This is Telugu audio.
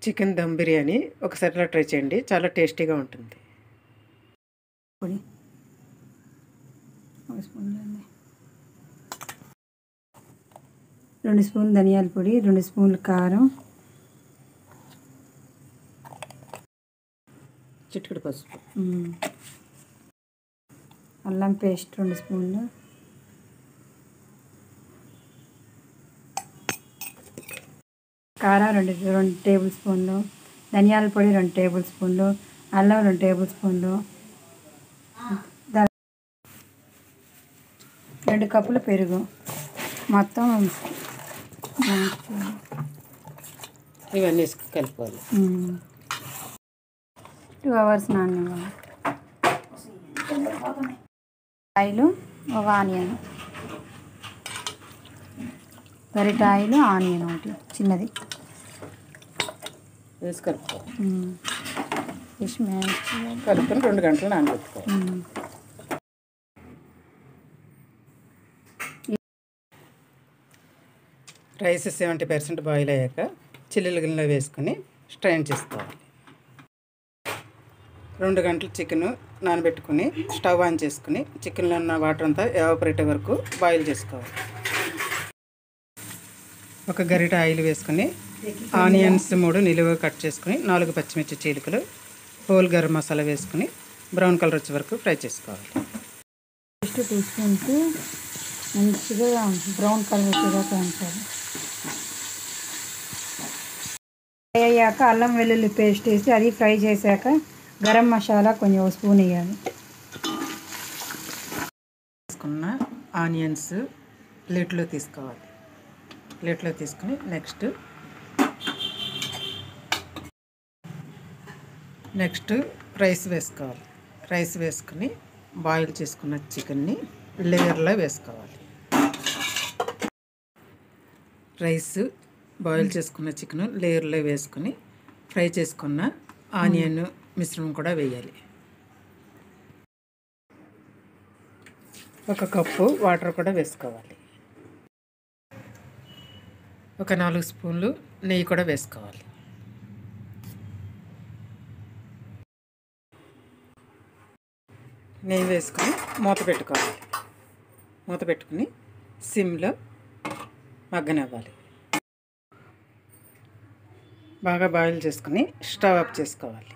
చికెన్ దమ్ బిర్యానీ ఒకసారి ఇలా ట్రై చేయండి, చాలా టేస్టీగా ఉంటుంది. పొడి 1 స్పూన్, 2 స్పూన్లు ధనియాల పొడి, 2 స్పూన్లు కారం, చిటికెడు పసుపు, అల్లం పేస్ట్ 2 స్పూన్లు, కారం 2 టేబుల్ స్పూన్లు, ధనియాల పొడి 2 టేబుల్ స్పూన్లు, అల్లం 2 టేబుల్ స్పూన్లు, 2 కప్పులు పెరుగు, మొత్తం ఇవన్నీ కలుపుకోవాలి. 2 అవర్స్ నాననివ్వాలి. ఆయిల్, ఒక ఆనియన్, గరిట ఆయిల్, ఆనియన్ ఒకటి చిన్నది వేసి కలుపుకోవాలి. ఫిష్ మ్యాష్ కలుపుకొని 2 గంటలు నానబెట్టుకోవాలి. రైస్ 70% బాయిల్ అయ్యాక చిల్లుల గిన్నెలో వేసుకొని స్ట్రైన్ చేసుకోవాలి. 2 గంటలు చికెన్ నానబెట్టుకుని స్టవ్ ఆన్ చేసుకుని చికెన్లో ఉన్న వాటర్ అంతా ఎవాపరేట్ వరకు బాయిల్ చేసుకోవాలి. ఒక గరిట ఆయిల్ వేసుకొని ఆనియన్స్ 3 నిలువుగా కట్ చేసుకుని 4 పచ్చిమిర్చి చీలికలు, హోల్ గరం మసాలా వేసుకుని బ్రౌన్ కలర్ వచ్చే వరకు ఫ్రై చేసుకోవాలి. 2 స్పూన్స్ మంచిగా బ్రౌన్ కలర్ వచ్చేదాకా వేయించాలి. ఫ్రై అయ్యాక అల్లం వెల్లుల్లి పేస్ట్ వేసి అది ఫ్రై చేశాక గరం మసాలా కొంచెం 1 స్పూన్ వేయాలి. తీసుకున్న ఆనియన్స్ ప్లేట్లో తీసుకోవాలి. ప్లేట్లో తీసుకుని నెక్స్ట్ రైస్ వేసుకోవాలి. రైస్ వేసుకుని బాయిల్ చేసుకున్న చికెన్ని లేయర్లో వేసుకోవాలి. రైస్ బాయిల్ చేసుకున్న చికెన్ లేయర్లో వేసుకుని ఫ్రై చేసుకున్న ఆనియన్ మిశ్రమం కూడా వేయాలి. 1 కప్పు వాటర్ కూడా వేసుకోవాలి. ఒక 4 స్పూన్లు నెయ్యి కూడా వేసుకోవాలి. నెయ్యి వేసుకొని మూత పెట్టుకోవాలి. మూత పెట్టుకుని సిమ్లో మగ్గనివ్వాలి. బాగా బాయిల్ చేసుకుని స్టవ్ ఆఫ్ చేసుకోవాలి.